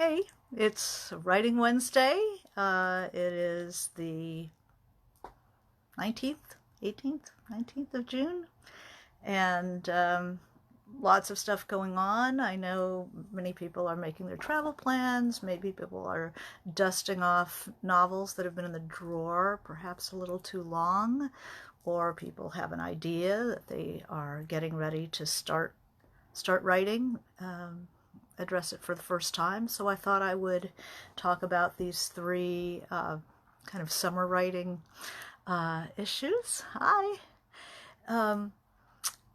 Hey, it's Writing Wednesday. It is the 19th, 18th, 19th of June, and lots of stuff going on. I know many people are making their travel plans. Maybe people are dusting off novels that have been in the drawer, perhaps a little too long, or people have an idea that they are getting ready to start writing. Address it for the first time. So I thought I would talk about these three kind of summer writing issues. Hi. Um,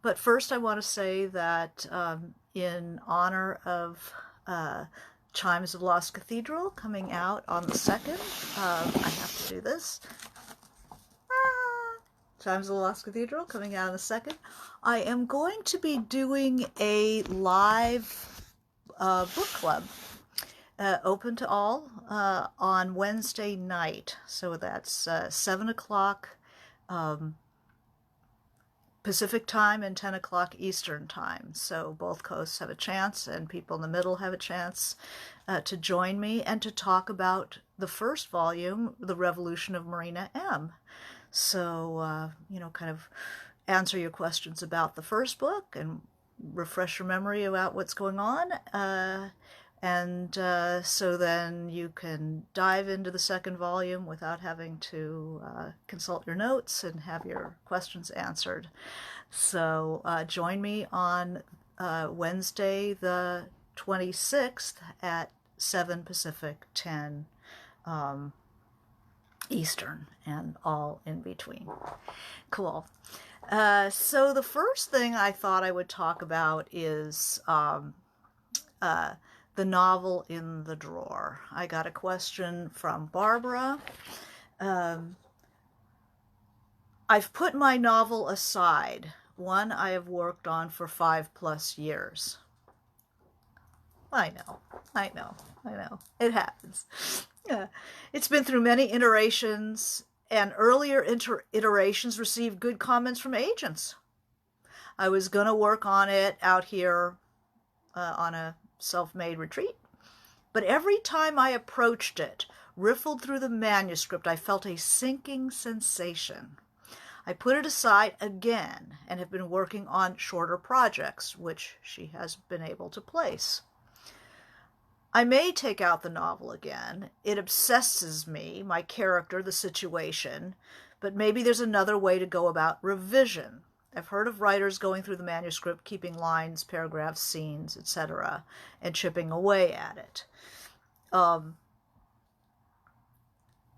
but first, I want to say that in honor of Chimes of Lost Cathedral coming out on the 2nd, I have to do this. Chimes of the Lost Cathedral coming out on the 2nd. I am going to be doing a live book club, open to all, on Wednesday night. So that's 7 o'clock Pacific time and 10 o'clock Eastern time. So both coasts have a chance, and people in the middle have a chance to join me and to talk about the first volume, The Revolution of Marina M. So, kind of answer your questions about the first book and refresh your memory about what's going on. So then you can dive into the second volume without having to consult your notes and have your questions answered. So join me on Wednesday the 26th at 7 Pacific, 10 Eastern, and all in between. Cool. So the first thing I thought I would talk about is the novel in the drawer. I got a question from Barbara. I've put my novel aside, one I have worked on for 5+ years. I know. It happens. It's been through many iterations, and earlier iterations received good comments from agents. I was going to work on it out here on a self-made retreat, but every time I approached it, riffled through the manuscript, I felt a sinking sensation. I put it aside again and have been working on shorter projects, which she has been able to place. I may take out the novel again. It obsesses me, my character, the situation, but maybe there's another way to go about revision. I've heard of writers going through the manuscript, keeping lines, paragraphs, scenes, etc., and chipping away at it.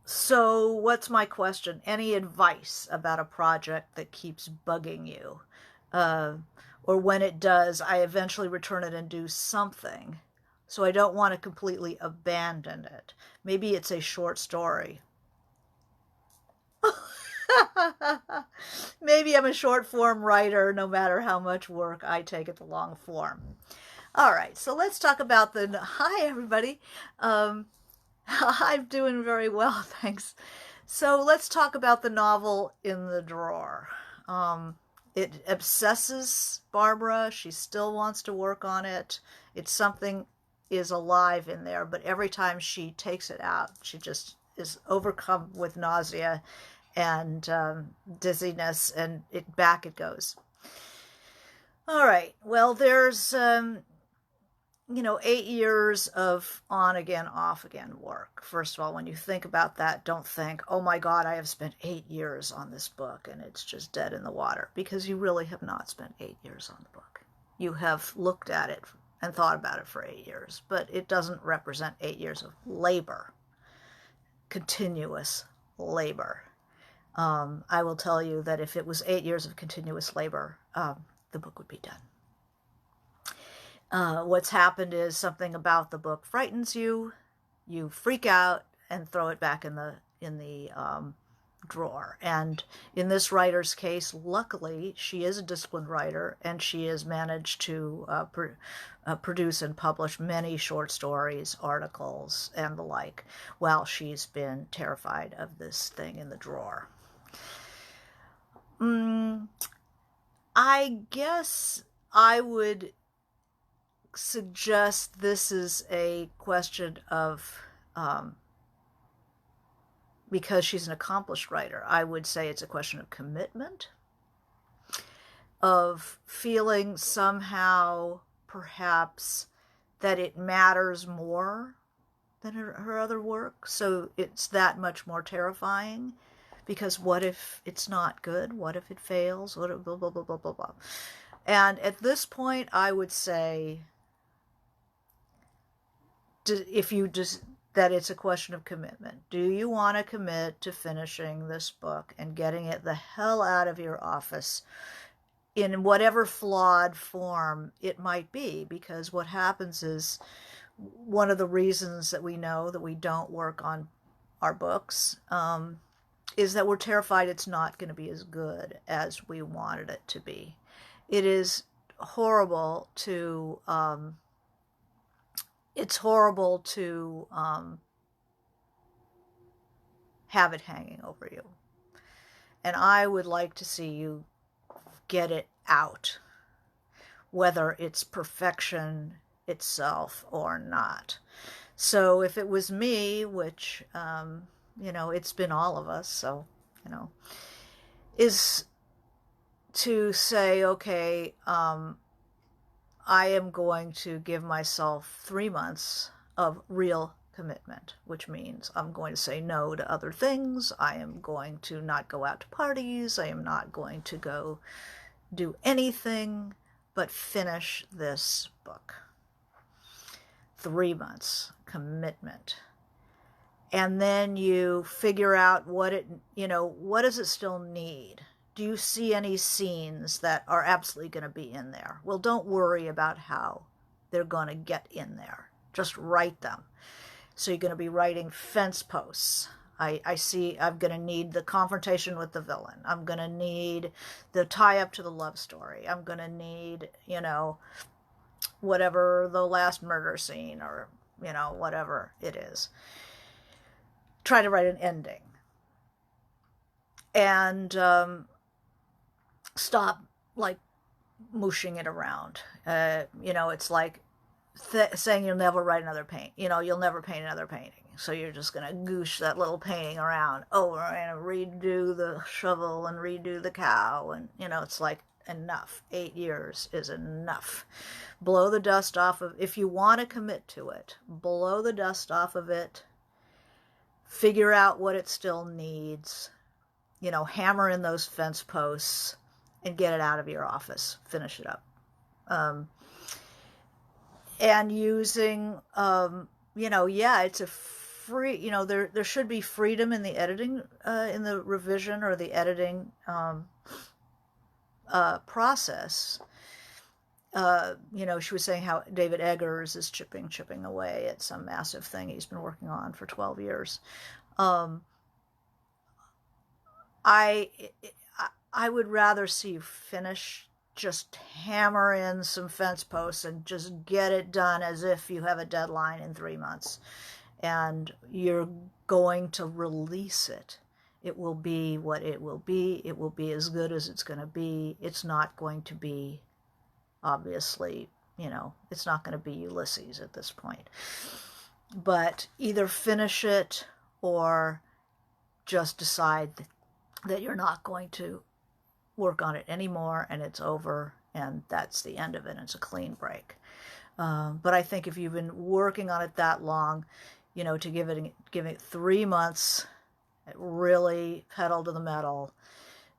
So what's my question? Any advice about a project that keeps bugging you? Or when it does, I eventually return it and do something. So I don't want to completely abandon it. Maybe it's a short story. Maybe I'm a short form writer, no matter how much work I take at the long form. All right, so let's talk about hi everybody. I'm doing very well, thanks. So let's talk about the novel in the drawer. It obsesses Barbara. She still wants to work on it. It's something is alive in there, but every time she takes it out, she just is overcome with nausea and dizziness, and back it goes. All right, well, there's 8 years of on again, off again work. First of all, when you think about that, don't think, oh my God, I have spent 8 years on this book and it's just dead in the water, because you really have not spent 8 years on the book. You have looked at it and thought about it for 8 years, but it doesn't represent 8 years of labor, continuous labor. I will tell you that if it was 8 years of continuous labor, the book would be done. What's happened is something about the book frightens you, you freak out and throw it back in the drawer. And in this writer's case, luckily, she is a disciplined writer, and she has managed to produce and publish many short stories, articles, and the like, while she's been terrified of this thing in the drawer. I guess I would suggest this is a question of, because she's an accomplished writer, I would say it's a question of commitment, of feeling somehow perhaps that it matters more than her other work. So it's that much more terrifying, because what if it's not good? What if it fails? What if blah, blah, blah, blah, blah, blah. And at this point, I would say, if you just, that it's a question of commitment. Do you want to commit to finishing this book and getting it the hell out of your office in whatever flawed form it might be? Because what happens is, one of the reasons that we know that we don't work on our books is that we're terrified it's not going to be as good as we wanted it to be. It is horrible to have it hanging over you. And I would like to see you get it out, whether it's perfection itself or not. So if it was me, which, it's been all of us, so, is to say, okay, I am going to give myself 3 months of real commitment, which means I'm going to say no to other things. I am going to not go out to parties. I am not going to go do anything but finish this book. 3 months commitment. And then you figure out what does it still need? Do you see any scenes that are absolutely going to be in there? Well, don't worry about how they're going to get in there. Just write them. So you're going to be writing fence posts. I see I'm going to need the confrontation with the villain. I'm going to need the tie-up to the love story. I'm going to need, whatever the last murder scene, or, whatever it is. Try to write an ending. And stop, like, mooshing it around. It's like saying you'll never write another paint. You'll never paint another painting. So you're just going to goosh that little painting around. Oh, we're going to redo the shovel and redo the cow. And, it's like, enough. 8 years is enough. Blow the dust off of, if you want to commit to it, blow the dust off of it. Figure out what it still needs. Hammer in those fence posts and get it out of your office. Finish it up. And using, it's a free, there should be freedom in the editing, in the revision or the editing process. She was saying how David Eggers is chipping away at some massive thing he's been working on for 12 years. I would rather see you finish, just hammer in some fence posts and just get it done as if you have a deadline in 3 months. And you're going to release it. It will be what it will be. It will be as good as it's going to be. It's not going to be, obviously, it's not going to be Ulysses at this point. But either finish it or just decide that you're not going to work on it anymore and it's over and that's the end of it and it's a clean break. But I think if you've been working on it that long, to give it 3 months, really pedal to the metal,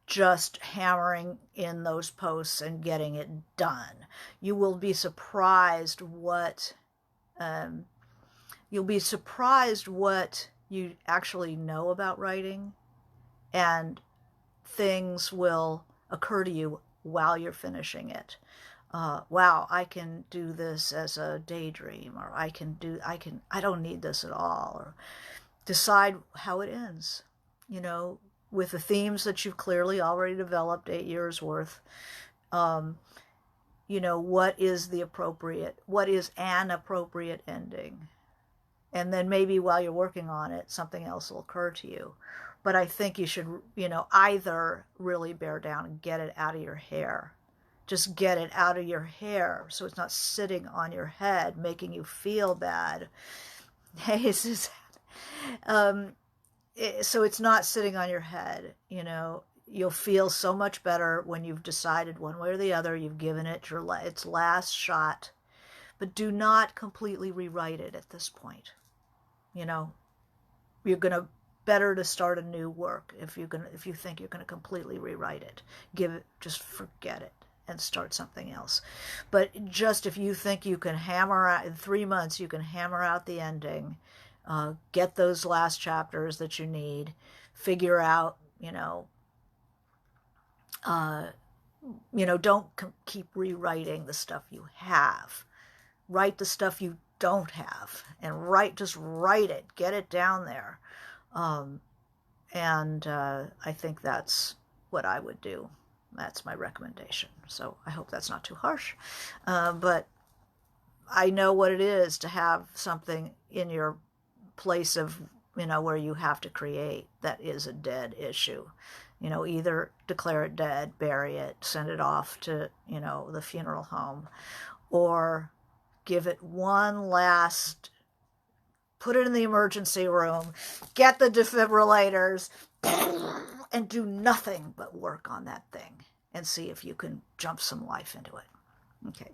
just hammering in those posts and getting it done. You will be surprised what you actually know about writing, and things will occur to you while you're finishing it. Wow, I can do this as a daydream, or I don't need this at all, or decide how it ends, with the themes that you've clearly already developed 8 years worth. What is an appropriate ending? And then maybe while you're working on it, something else will occur to you. But I think you should, either really bear down and get it out of your hair just get it out of your hair so it's not sitting on your head making you feel bad. Hey, so it's not sitting on your head. You'll feel so much better when you've decided one way or the other. You've given it its last shot, but do not completely rewrite it at this point. You're gonna better to start a new work if you think you're gonna completely rewrite it. Just forget it and start something else. But just if you think you can hammer out in 3 months, you can hammer out the ending, get those last chapters that you need, figure out, don't keep rewriting the stuff you have. Write the stuff you don't have, and just write it, get it down there. And I think that's what I would do. That's my recommendation. So I hope that's not too harsh. But I know what it is to have something in your place of, where you have to create that is a dead issue. Either declare it dead, bury it, send it off to, the funeral home, or give it one last, put it in the emergency room, get the defibrillators, and do nothing but work on that thing and see if you can jump some life into it. Okay,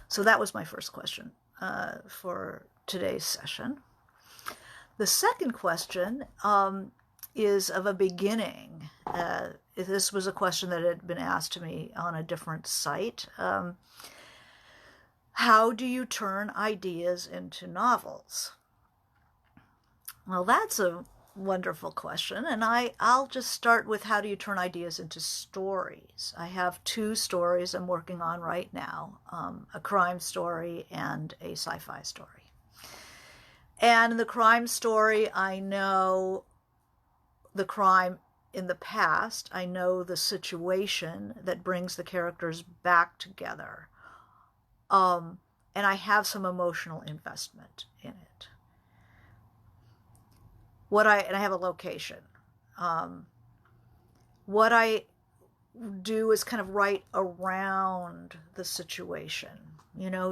so that was my first question for today's session. The second question is of a beginning. This was a question that had been asked to me on a different site. How do you turn ideas into novels? Well, that's a wonderful question, and I'll just start with how do you turn ideas into stories. I have 2 stories I'm working on right now, a crime story and a sci-fi story. And in the crime story, I know the crime in the past. I know the situation that brings the characters back together. And I have some emotional investment in it. And I have a location. What I do is kind of write around the situation,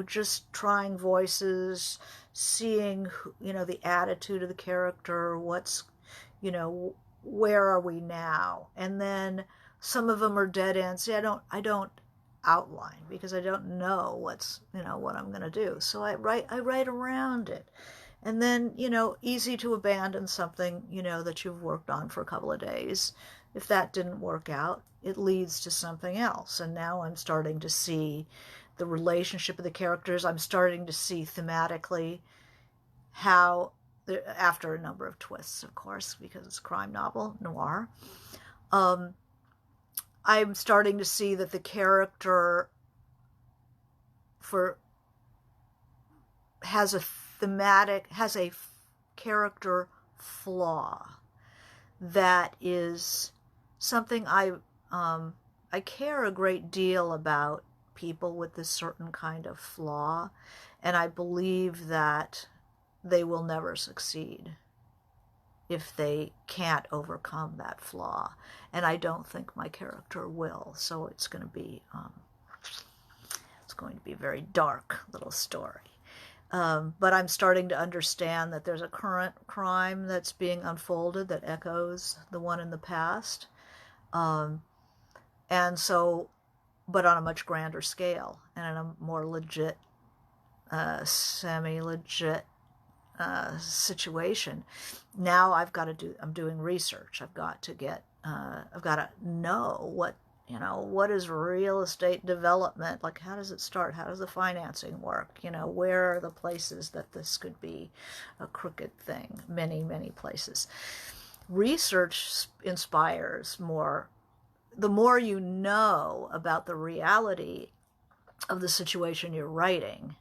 just trying voices, seeing, the attitude of the character, what's, where are we now? And then some of them are dead ends. See, I don't outline because I don't know what I'm going to do. So I write around it. And then, easy to abandon something, that you've worked on for a couple of days. If that didn't work out, it leads to something else. And now I'm starting to see the relationship of the characters. I'm starting to see thematically how, after a number of twists, of course, because it's a crime novel, noir, I'm starting to see that the character has a character flaw that is something I care a great deal about people with this certain kind of flaw, and I believe that they will never succeed if they can't overcome that flaw, and I don't think my character will. So it's going to be a very dark little story. But I'm starting to understand that there's a current crime that's being unfolded that echoes the one in the past. And so, but on a much grander scale and in a more legit, semi-legit situation. Now I'm doing research. I've got to know what is real estate development? Like, how does it start? How does the financing work? Where are the places that this could be a crooked thing? Many, many places. Research inspires more. The more you know about the reality of the situation you're writing,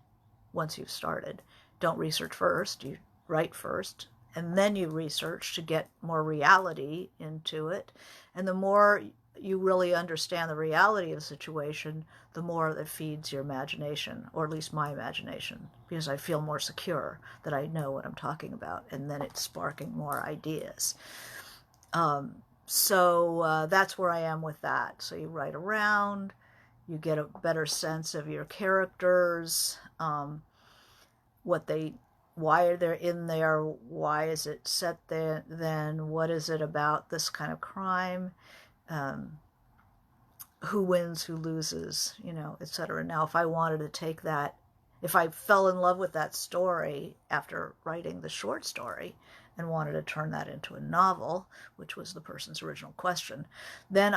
once you've started, don't research first. You write first, and then you research to get more reality into it. And the more you really understand the reality of the situation, the more that feeds your imagination, or at least my imagination, because I feel more secure that I know what I'm talking about, and then it's sparking more ideas. So that's where I am with that. So you write around, You get a better sense of your characters, why they're in there, why is it set there, then what is it about this kind of crime, who wins, who loses, etc. Now, if I wanted to take that, if I fell in love with that story after writing the short story and wanted to turn that into a novel, which was the person's original question, then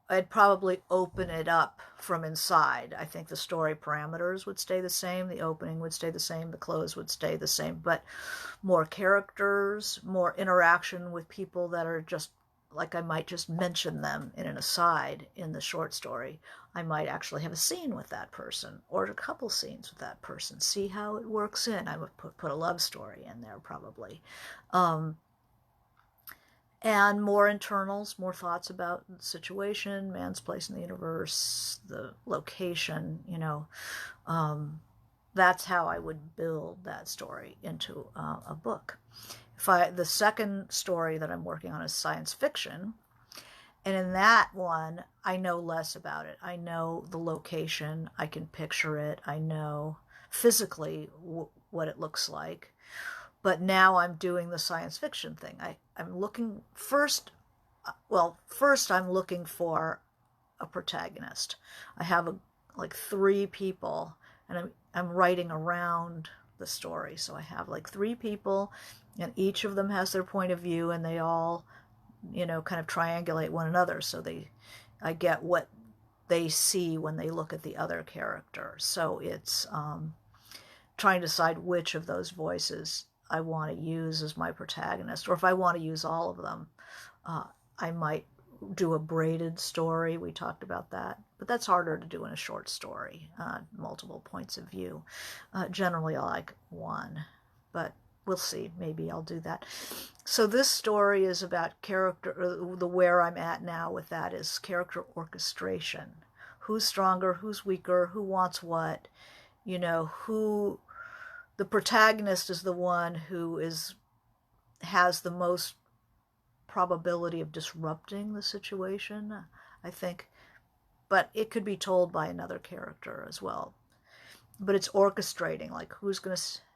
I'd probably open it up from inside. I think the story parameters would stay the same, the opening would stay the same, the close would stay the same, but more characters, more interaction with people that are just, like I might just mention them in an aside in the short story. I might actually have a scene with that person, or a couple scenes with that person, see how it works in. I would put a love story in there probably. And more internals, more thoughts about the situation, man's place in the universe, the location, that's how I would build that story into a book. The second story that I'm working on is science fiction, and in that one, I know less about it. I know the location, I can picture it, I know physically what it looks like. But now I'm doing the science fiction thing. I'm looking first I'm looking for a protagonist. I have like 3 people, and I'm writing around the story. So I have like 3 people, and each of them has their point of view, and they all, kind of triangulate one another. So I get what they see when they look at the other character. So it's trying to decide which of those voices I want to use as my protagonist, or if I want to use all of them. I might do a braided story. We talked about that, but that's harder to do in a short story, multiple points of view. Generally, I like one, but we'll see. Maybe I'll do that. So this story is about character. Where I'm at now with that is character orchestration. Who's stronger? Who's weaker? Who wants what? Who... The protagonist is the one who has the most probability of disrupting the situation, I think. But it could be told by another character as well. But it's orchestrating, like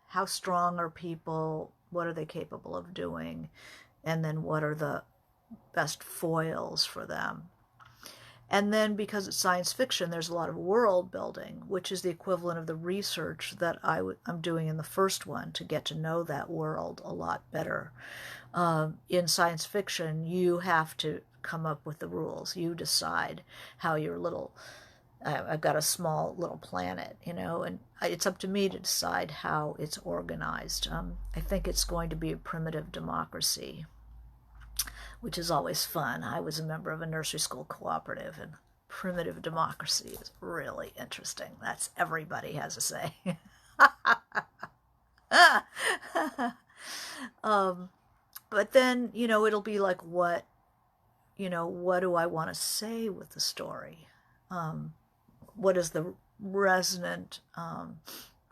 how strong are people, what are they capable of doing, and then what are the best foils for them. And then, because it's science fiction, there's a lot of world building, which is the equivalent of the research that I'm doing in the first one to get to know that world a lot better. In science fiction, you have to come up with the rules. You decide how your I've got a small little planet, and it's up to me to decide how it's organized. I think it's going to be a primitive democracy, which is always fun. I was a member of a nursery school cooperative, and primitive democracy is really interesting. That's everybody has a say. But then, it'll be like, what do I want to say with the story? What is the resonant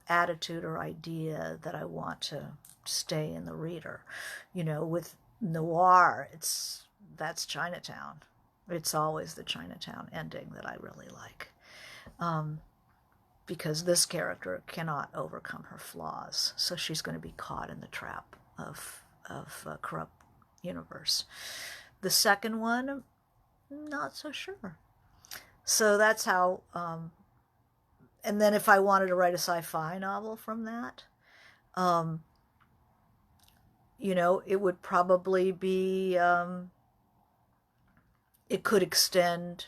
attitude or idea that I want to stay in the reader? With noir, that's Chinatown. It's always the Chinatown ending that I really like, because this character cannot overcome her flaws, so she's going to be caught in the trap of a corrupt universe. The second one, not so sure. So that's how. And then if I wanted to write a sci-fi novel from that, it would probably be, it could extend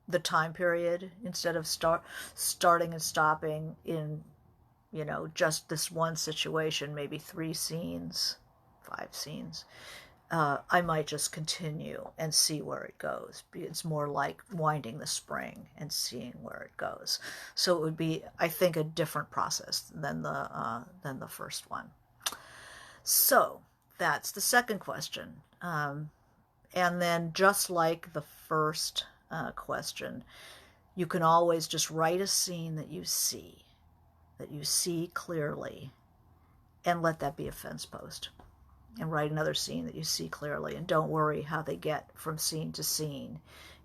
the time period instead of starting and stopping in, just this one situation, maybe 3 scenes, 5 scenes. I might just continue and see where it goes. It's more like winding the spring and seeing where it goes. So it would be, I think, a different process than the first one. So that's the second question. And then, just like the first question, you can always just write a scene that you see clearly, and let that be a fence post. And write another scene that you see clearly, and don't worry how they get from scene to scene.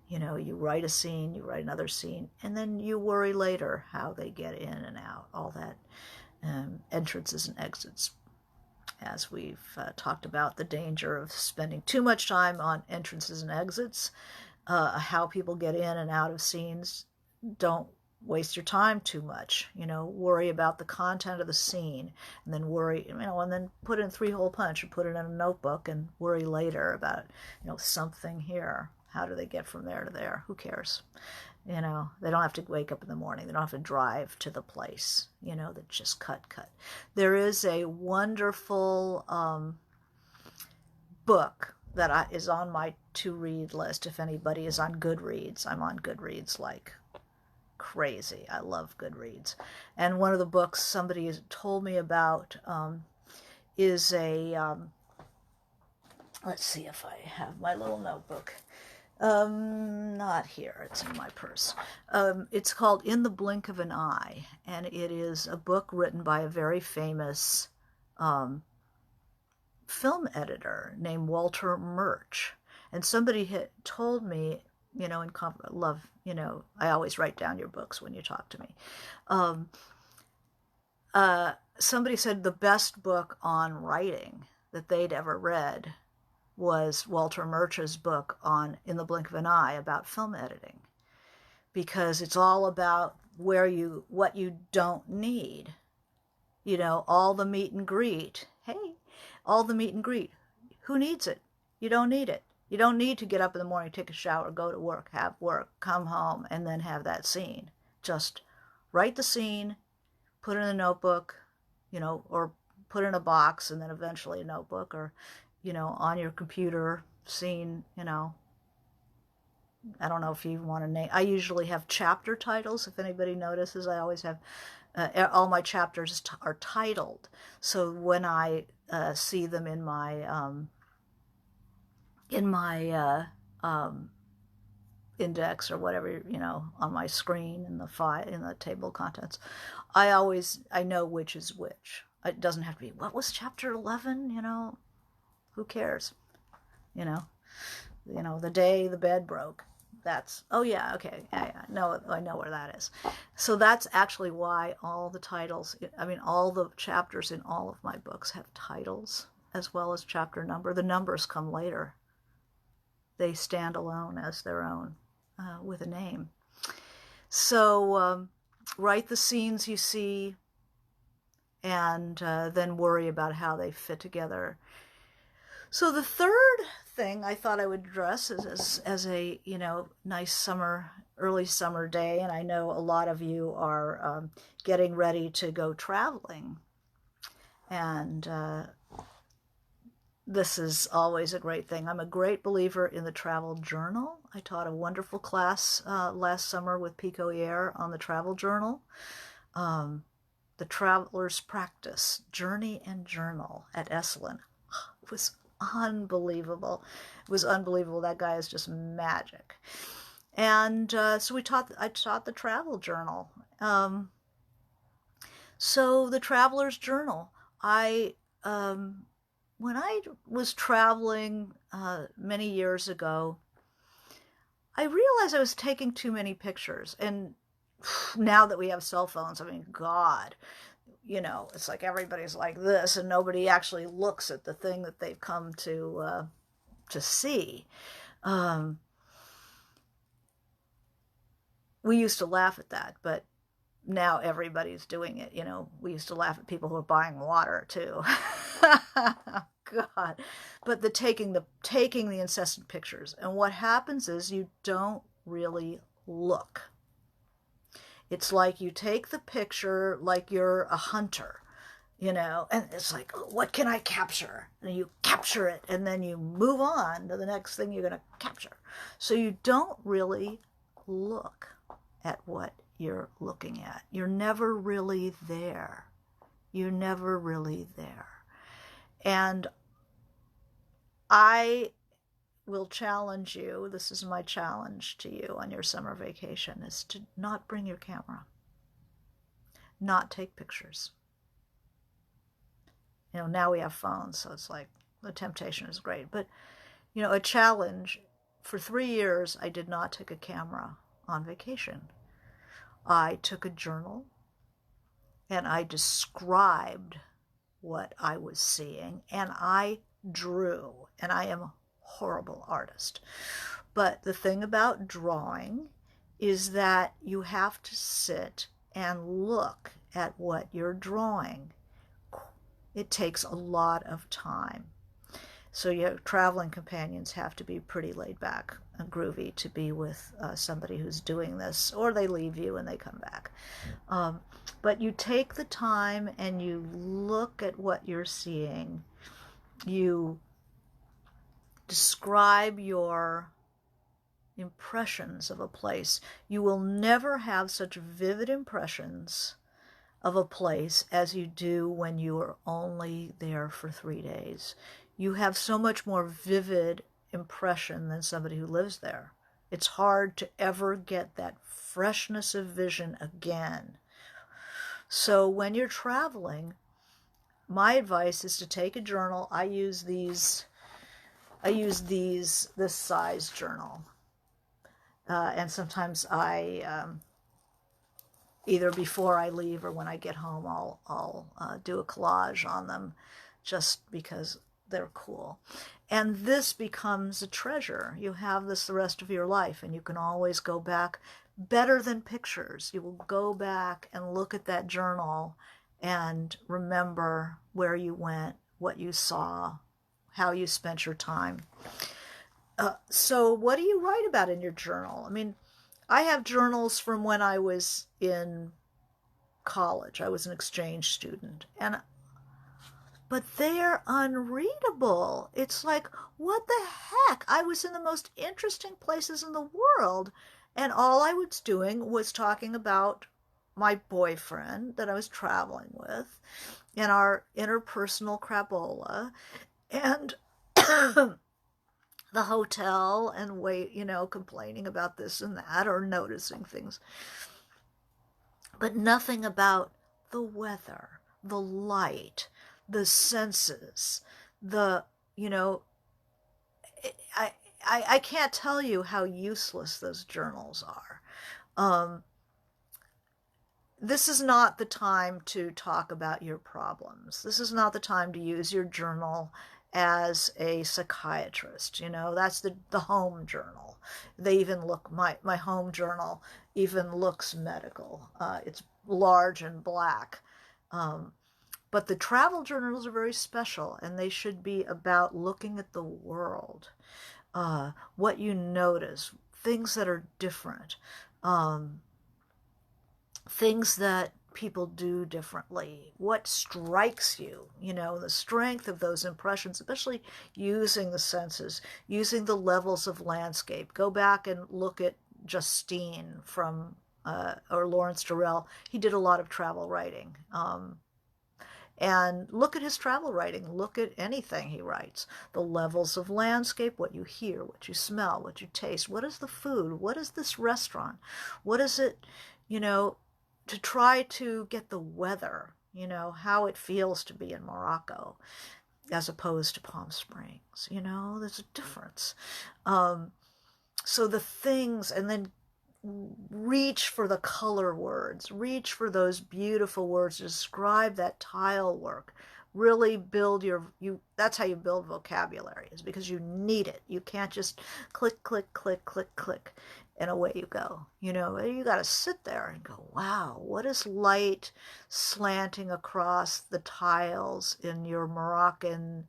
You know, you write a scene, you write another scene, and then you worry later how they get in and out, all that entrances and exits. As we've talked about, the danger of spending too much time on entrances and exits, how people get in and out of scenes. Don't waste your time too much. You know, worry about the content of the scene, and then worry, you know, and then put in 3-hole punch or put it in a notebook and worry later about, you know, something here. How do they get from there to there? Who cares? You know, they don't have to wake up in the morning. They don't have to drive to the place, you know, that just cut. There is a wonderful book that is on my to-read list. If anybody is on Goodreads, I'm on Goodreads like crazy. I love Goodreads. And one of the books somebody has told me about is a, let's see if I have my little notebook. Not here, it's in my purse. It's called In the Blink of an Eye, and it is a book written by a very famous film editor named Walter Murch. And somebody had told me, you know, love, you know, I always write down your books when you talk to me. Somebody said the best book on writing that they'd ever read was Walter Murch's book on In the Blink of an Eye about film editing, because it's all about what you don't need. You know, all the meet and greet. Hey, all the meet and greet. Who needs it? You don't need it. You don't need to get up in the morning, take a shower, go to work, have work, come home, and then have that scene. Just write the scene, put it in a notebook, you know, or put it in a box and then eventually a notebook, or, you know, on your computer, scene, you know. I don't know if you want to name. I usually have chapter titles. If anybody notices, I always have all my chapters are titled. So when I see them in my index or whatever, you know, on my screen in the table of contents, I know which is which. It doesn't have to be, what was chapter 11, you know, who cares, you know, the day the bed broke. That's, oh yeah, okay, yeah, no, I know where that is. So that's actually why all the titles, I mean, all the chapters in all of my books have titles as well as chapter number. The numbers come later. They stand alone as their own with a name. So write the scenes you see, and then worry about how they fit together. So the third thing I thought I would address is as a, you know, nice early summer day, and I know a lot of you are getting ready to go traveling, and this is always a great thing. I'm a great believer in the travel journal. I taught a wonderful class last summer with Pico Air on the travel journal. The Traveler's Practice, Journey and Journal at Esalen. It was unbelievable. It was unbelievable. That guy is just magic. And so I taught the travel journal. So the Traveler's Journal, when I was traveling many years ago, I realized I was taking too many pictures. And now that we have cell phones, I mean, God, you know, it's like everybody's like this and nobody actually looks at the thing that they've come to see. We used to laugh at that, but now everybody's doing it. You know, we used to laugh at people who are buying water too. God, but taking the incessant pictures, and what happens is you don't really look. It's like you take the picture like you're a hunter, you know, and it's like, what can I capture? And you capture it, and then you move on to the next thing you're going to capture. So you don't really look at what you're looking at. You're never really there. You're never really there. And I will challenge you, this is my challenge to you on your summer vacation, is to not bring your camera. Not take pictures. You know, now we have phones, so it's like the temptation is great. But, you know, a challenge for 3 years, I did not take a camera on vacation. I took a journal and I described what I was seeing, and I drew, and I am a horrible artist. But the thing about drawing is that you have to sit and look at what you're drawing. It takes a lot of time. So your traveling companions have to be pretty laid back and groovy to be with somebody who's doing this, or they leave you and they come back. But you take the time and you look at what you're seeing. You describe your impressions of a place. You will never have such vivid impressions of a place as you do when you are only there for 3 days. You have so much more vivid impression than somebody who lives there. It's hard to ever get that freshness of vision again. So when you're traveling, my advice is to take a journal. I use this size journal. And sometimes I, either before I leave or when I get home, I'll do a collage on them just because they're cool. And this becomes a treasure. You have this the rest of your life, and you can always go back. Better than pictures. You will go back and look at that journal and remember where you went, what you saw, how you spent your time. So what do you write about in your journal? I mean, I have journals from when I was in college. I was an exchange student, but they're unreadable. It's like, what the heck? I was in the most interesting places in the world, and all I was doing was talking about my boyfriend that I was traveling with and our interpersonal crapola and the hotel and complaining about this and that or noticing things. But nothing about the weather, the light, the senses, I can't tell you how useless those journals are. This is not the time to talk about your problems. This is not the time to use your journal as a psychiatrist. That's the home journal. They even look, my home journal even looks medical. It's large and black. But the travel journals are very special, and they should be about looking at the world, what you notice, things that are different, things that people do differently, what strikes you, the strength of those impressions, especially using the senses, using the levels of landscape. Go back and look at Justine or Lawrence Durrell. He did a lot of travel writing. And look at his travel writing. Look at anything he writes. The levels of landscape, what you hear, what you smell, what you taste. What is the food? What is this restaurant? What is it, to try to get the weather, how it feels to be in Morocco as opposed to Palm Springs. There's a difference. So the things, and then reach for the color words, reach for those beautiful words to describe that tile work. Really build that's how you build vocabulary, is because you need it. You can't just click, click, click, click, click, and away you go. You got to sit there and go, wow, what is light slanting across the tiles in your Moroccan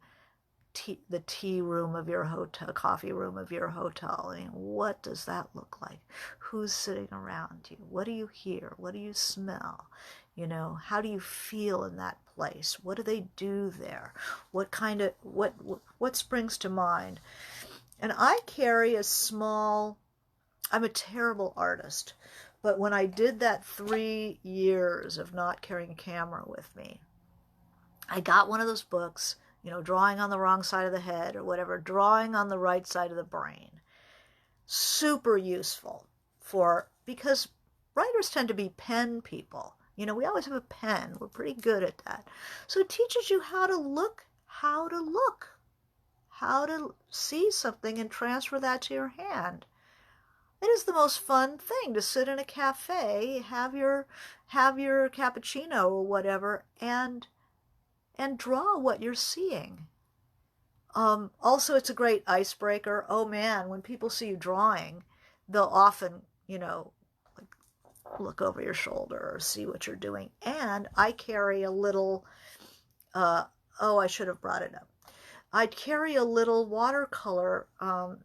the tea room of your hotel, coffee room of your hotel? I mean, what does that look like? Who's sitting around you? What do you hear? What do you smell? How do you feel in that place? What do they do there? What springs to mind? And I carry I'm a terrible artist, but when I did that 3 years of not carrying a camera with me, I got one of those books, drawing on the wrong side of the head or whatever, drawing on the right side of the brain. Super useful because writers tend to be pen people. We always have a pen. We're pretty good at that. So it teaches you how to look, how to see something and transfer that to your hand. It is the most fun thing to sit in a cafe, have your cappuccino or whatever, and draw what you're seeing. Also, it's a great icebreaker. Oh man, when people see you drawing, they'll often, look over your shoulder or see what you're doing. And I carry a little, I should have brought it up. I'd carry a little watercolor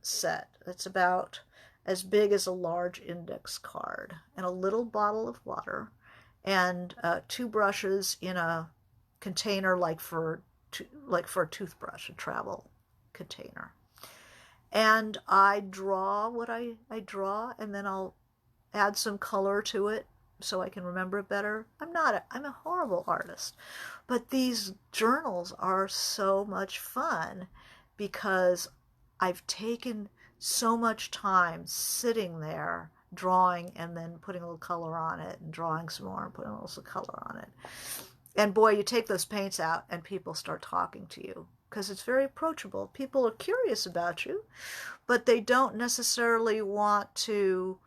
set that's about as big as a large index card, and a little bottle of water, and two brushes in a container like for a toothbrush, a travel container. And I draw what I draw, and then I'll add some color to it so I can remember it better. I'm a horrible artist, but these journals are so much fun because I've taken so much time sitting there drawing and then putting a little color on it and drawing some more and putting a little color on it. And boy, you take those paints out and people start talking to you because it's very approachable. People are curious about you, but they don't necessarily want to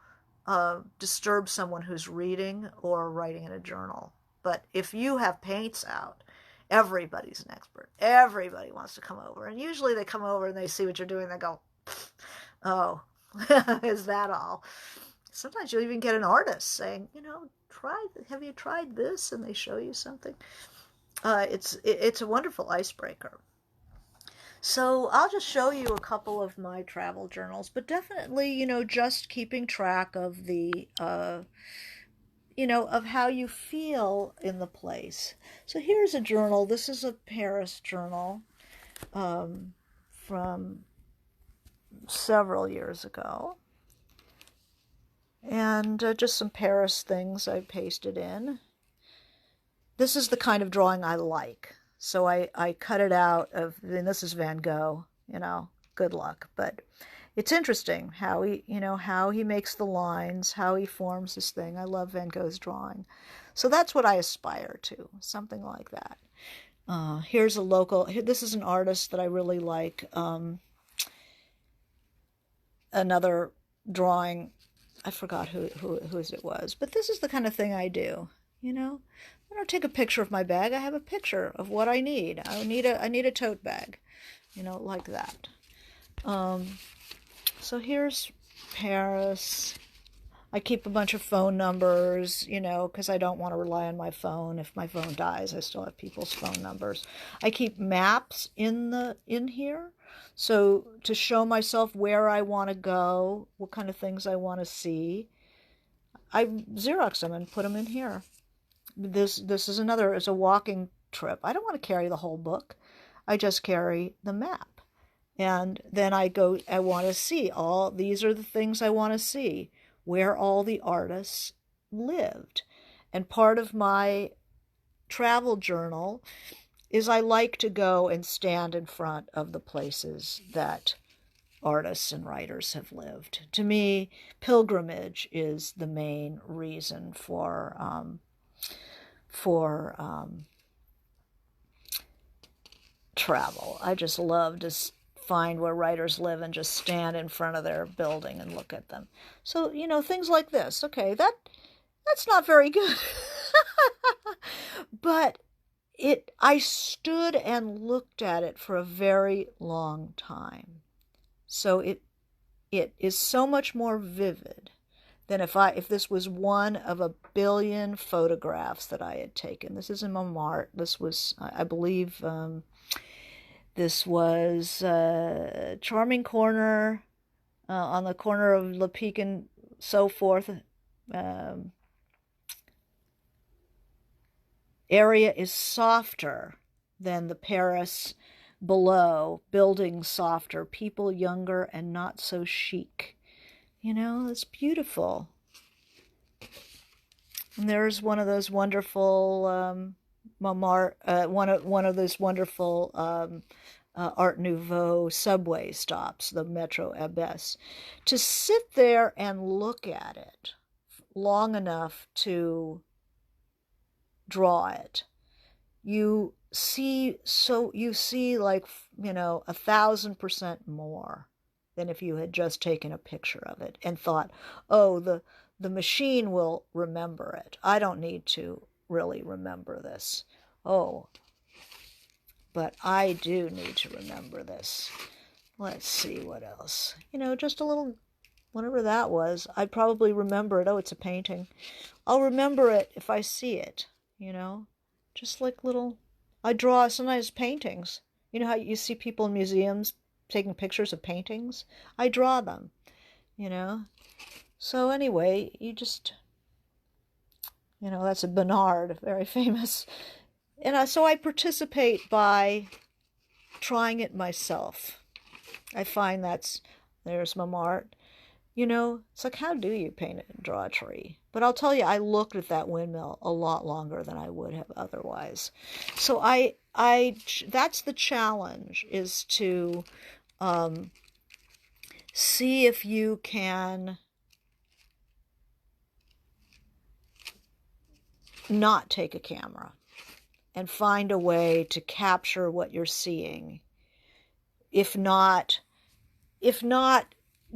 disturb someone who's reading or writing in a journal. But if you have paints out, everybody's an expert. Everybody wants to come over. And usually they come over and they see what you're doing. They go, oh, is that all? Sometimes you'll even get an artist saying, have you tried this? And they show you something. It's a wonderful icebreaker. So I'll just show you a couple of my travel journals, but definitely, just keeping track of the, of how you feel in the place. So here's a journal. This is a Paris journal from several years ago. And just some Paris things I pasted in. This is the kind of drawing I like. So I cut it out of, and this is Van Gogh, good luck. But it's interesting how he makes the lines, how he forms this thing. I love Van Gogh's drawing. So that's what I aspire to, something like that. Here's a local, this is an artist that I really like. Another drawing, I forgot whose it was, but this is the kind of thing I do, I don't take a picture of my bag. I have a picture of what I need. I need a tote bag, like that. So here's Paris. I keep a bunch of phone numbers, because I don't want to rely on my phone. If my phone dies, I still have people's phone numbers. I keep maps in here, so to show myself where I want to go, what kind of things I want to see. I Xerox them and put them in here. This is it's a walking trip. I don't want to carry the whole book. I just carry the map. And then I want to see these are the things I want to see, where all the artists lived. And part of my travel journal is I like to go and stand in front of the places that artists and writers have lived. To me, pilgrimage is the main reason for travel. I just love to find where writers live and just stand in front of their building and look at them. So, things like this. Okay, that's not very good. But I stood and looked at it for a very long time. So it is so much more vivid than if this was one of a billion photographs that I had taken. This is in Montmartre. This was, I believe, this was Charming Corner, on the corner of Le Pic and so forth. Area is softer than the Paris below, buildings softer, people younger and not so chic. It's beautiful. And there's one of those wonderful Montmartre, one of those wonderful Art Nouveau subway stops, the Metro Abbesse. To sit there and look at it long enough to draw it, you see, like, 1,000% more than if you had just taken a picture of it and thought, oh, the machine will remember it. I don't need to really remember this. Oh, but I do need to remember this. Let's see what else. Just a little, whatever that was. I'd probably remember it. Oh, it's a painting. I'll remember it if I see it, just like little, I draw sometimes paintings. You know how you see people in museums taking pictures of paintings? I draw them, you know. So anyway, you just, that's a Bernard, very famous. And so I participate by trying it myself. I find there's my art. It's like, how do you paint and draw a tree? But I'll tell you, I looked at that windmill a lot longer than I would have otherwise. So that's the challenge, is to see if you can not take a camera and find a way to capture what you're seeing. If not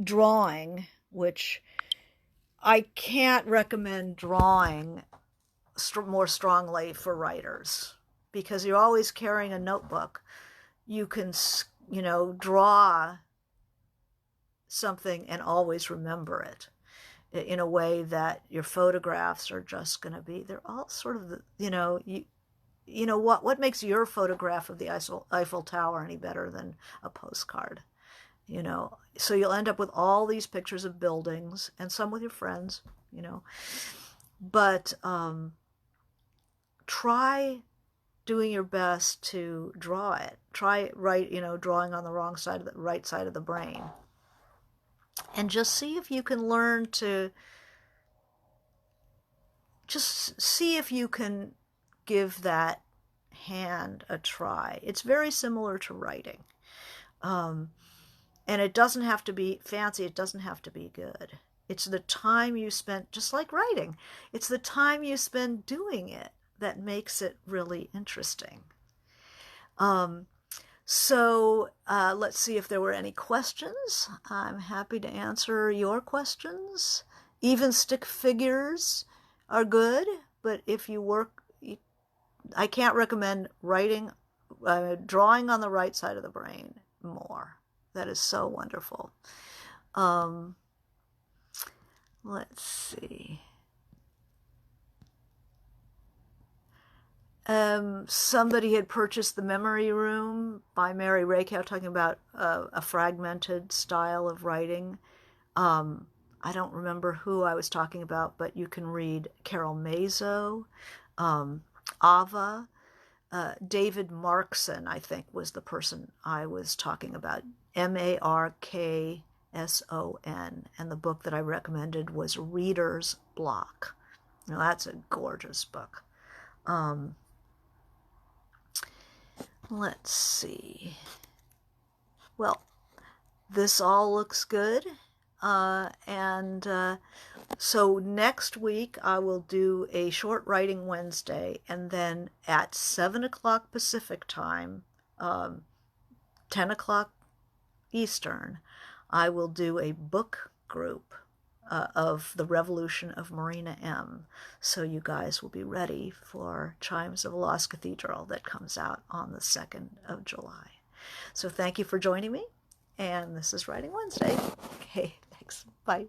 drawing, which I can't recommend drawing more strongly for writers, because you're always carrying a notebook. You can, draw something and always remember it in a way that your photographs are just going to be, they're all sort of, what makes your photograph of the Eiffel Tower any better than a postcard? So you'll end up with all these pictures of buildings, and some with your friends, but try doing your best to draw it. Try drawing on the right side of the brain, and just see if you can learn to see if you can give that hand a try. It's very similar to writing. And it doesn't have to be fancy. It doesn't have to be good. It's the time you spend, just like writing, it's the time you spend doing it that makes it really interesting. So let's see if there were any questions. I'm happy to answer your questions. Even stick figures are good, but if you work, I can't recommend drawing on the right side of the brain more. That is so wonderful. Let's see. Somebody had purchased The Memory Room by Mary Rakow, talking about a fragmented style of writing. I don't remember who I was talking about, but you can read Carol Mazo, Ava, David Markson, I think, was the person I was talking about. Markson, and the book that I recommended was Reader's Block. Now that's a gorgeous book. Let's see. Well, this all looks good. So next week I will do a short writing Wednesday, and then at 7 o'clock Pacific time, 10 o'clock Eastern, I will do a book group of The Revolution of Marina M. So you guys will be ready for Chimes of a Lost Cathedral that comes out on the 2nd of July. So thank you for joining me, and this is Writing Wednesday. Okay, thanks. Bye.